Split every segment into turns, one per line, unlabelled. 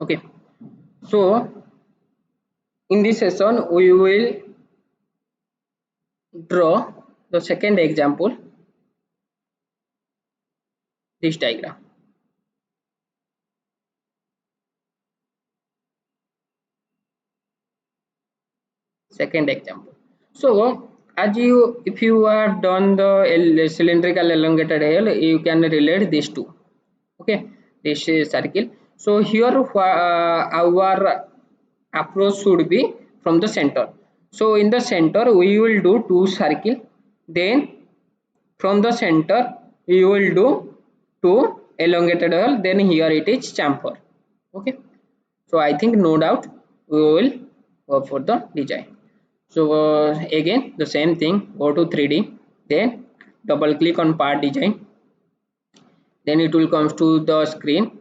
Okay, so in this session we will draw the second example, this diagram. Second example. So as you, if you have done the cylindrical elongated hole, you can relate these two. Okay, this is circle. So here our approach should be from the center. So in the center we will do two circle, then from the center you will do two elongated hole, then here it is chamfer. Okay, so I think no doubt we will go for the design. So again the same thing, go to 3D, then double click on part design, then it will come to the screen.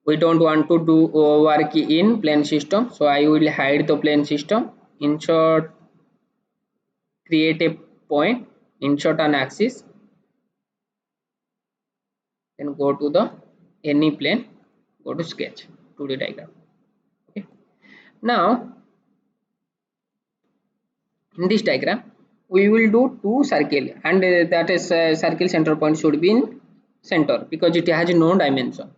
We don't want to do work in plane system, so I will hide the plane system. Insert, create a point, insert an axis, then go to the any plane, go to sketch 2D diagram. Okay, now in this diagram we will do two circle, and that is circle center point should be in center because it has no dimension.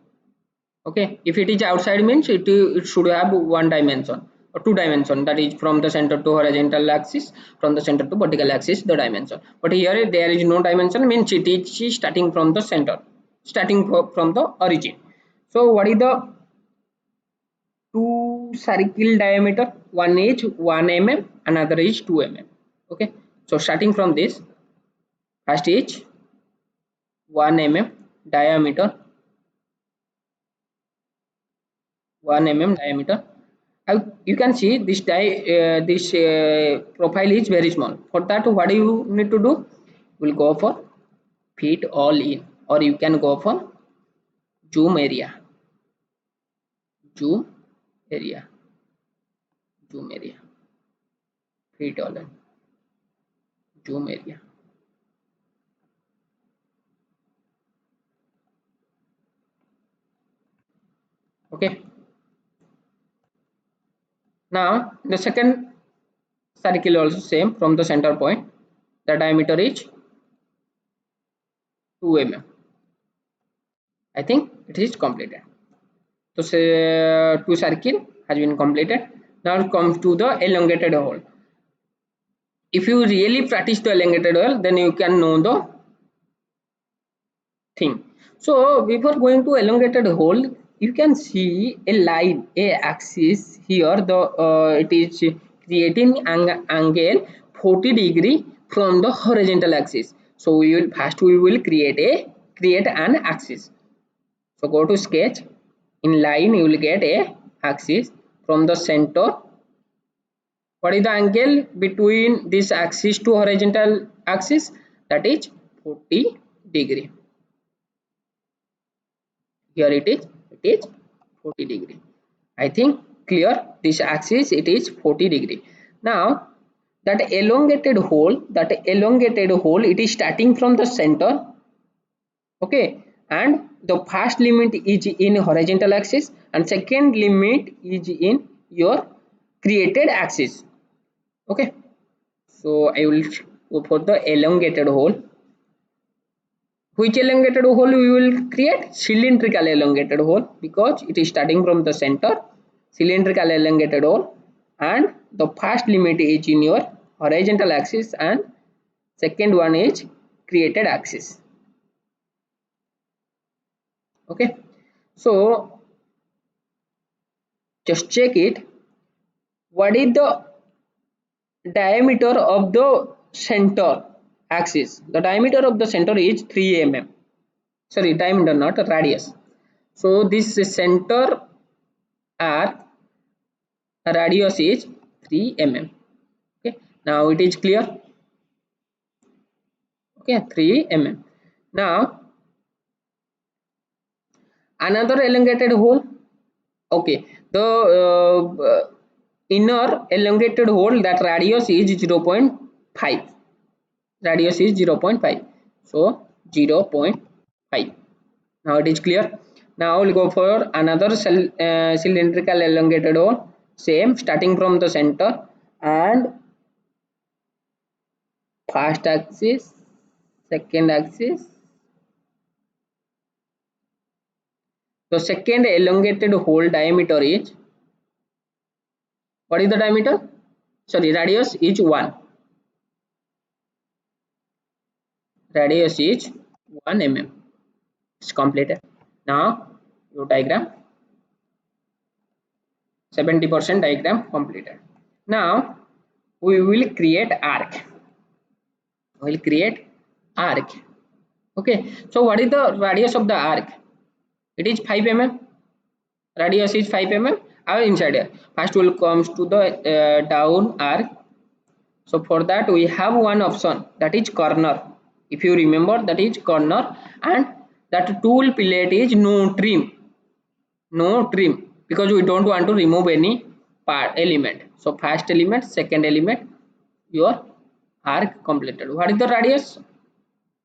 Okay, if it is outside means it should have one dimension or two dimension, that is from the center to horizontal axis, from the center to vertical axis the dimension. But here there is no dimension, means it is starting from the center, starting from the origin. So what is the two circle diameter? One is 1 mm, another is 2 mm. Okay, so starting from this, first is 1 mm diameter, 1 mm diameter. You can see this this profile is very small. For that, what do you need to do? We'll go for fit all in, or you can go for zoom area, zoom area, zoom area, fit all in, zoom area. Okay, now the second circle also same, from the center point the diameter is 2 mm. I think it is completed. So say two circle has been completed. Now comes to the elongated hole. If you really practice the elongated hole, then you can know the thing. So before going to elongated hole, you can see a line, a axis here. The it is creating angle 40° from the horizontal axis. So we will create an axis. So go to sketch. In line you will get a axis from the center. What is the angle between this axis to horizontal axis? That is 40°. Here it is 40°. I think clear. This axis it is 40°. Now that elongated hole, it is starting from the center. Okay, and the first limit is in horizontal axis and second limit is in your created axis. Okay, so I will go for the elongated hole. Which elongated hole we will create? Cylindrical elongated hole, because it is starting from the center. Cylindrical elongated hole, and the first limit is in your horizontal axis and second one is created axis. Okay, so just check it. What is the diameter of the center axis? The diameter of the center is 3 mm. Sorry, diameter, not radius. So this center arc radius is 3 mm. Okay, now it is clear. Okay, 3 mm. Now another elongated hole. Okay, the inner elongated hole, that radius is 0.5. Radius is 0.5. So 0.5. Now it is clear. Now we'll go for another cylindrical elongated hole. Same, starting from the center and first axis, second axis. The second elongated hole diameter is, what is the diameter? Sorry, radius is 1. Radius is 1 mm. It's completed. Now your diagram, 70% diagram completed. Now we will create arc. We will create arc. Okay. So what is the radius of the arc? It is 5 mm. Radius is 5 mm. Our inside here. First will comes to the down arc. So for that we have one option, that is corner. If you remember, that is corner, and that tool fillet is no trim. No trim, because we don't want to remove any part element. So first element, second element, your arc completed. What is the radius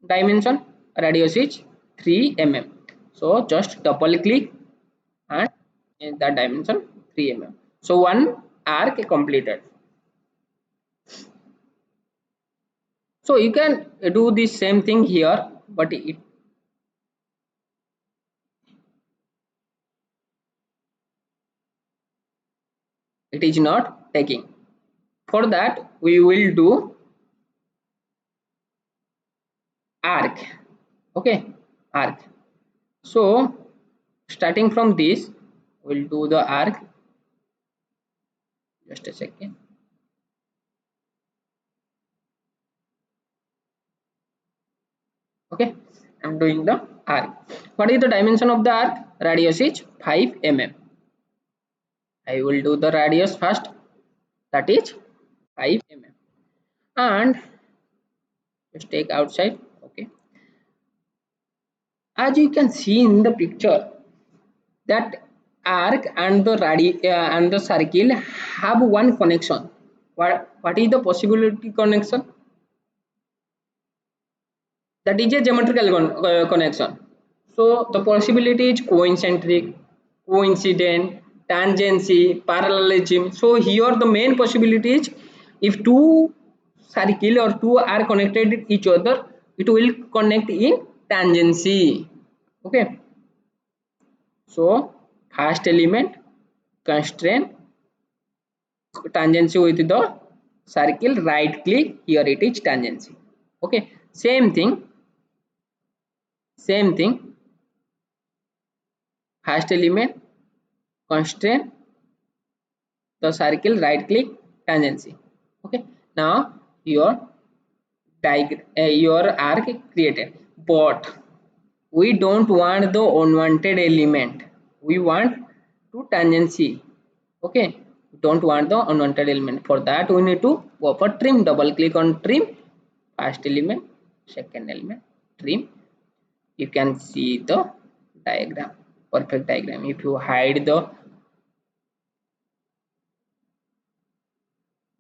dimension? Radius is 3 mm. So just double click and in that dimension 3 mm. So one arc completed. So you can do the same thing here, but it is not taking. For that we will do arc. Okay, arc. So starting from this, we'll do the arc. Just a second. Okay, I'm doing the arc. What is the dimension of the arc? Radius is 5 mm. I will do the radius first, that is 5 mm, and just take outside. Okay, as you can see in the picture, that arc and the and the circle have one connection. What is the possibility connection? That is a geometrical connection. So the possibility is coincentric, coincident, tangency, parallelism. So here the main possibility is, if two circle or two are connected with each other, it will connect in tangency. Okay. So first element constraint tangency with the circle, right click, here it is tangency. Okay. Same thing, first element constraint the circle, right click, tangency. Okay, now your your arc created, but we don't want the unwanted element, we want to tangency. Okay, we don't want the unwanted element. For that we need to go for trim, double click on trim, first element, second element, trim. You can see the diagram, perfect diagram. If you hide the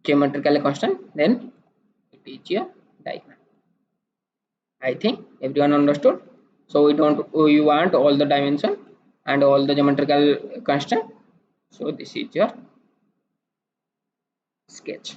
geometrical constant, then it is your diagram. I think everyone understood. So we want all the dimension and all the geometrical constant. So this is your sketch.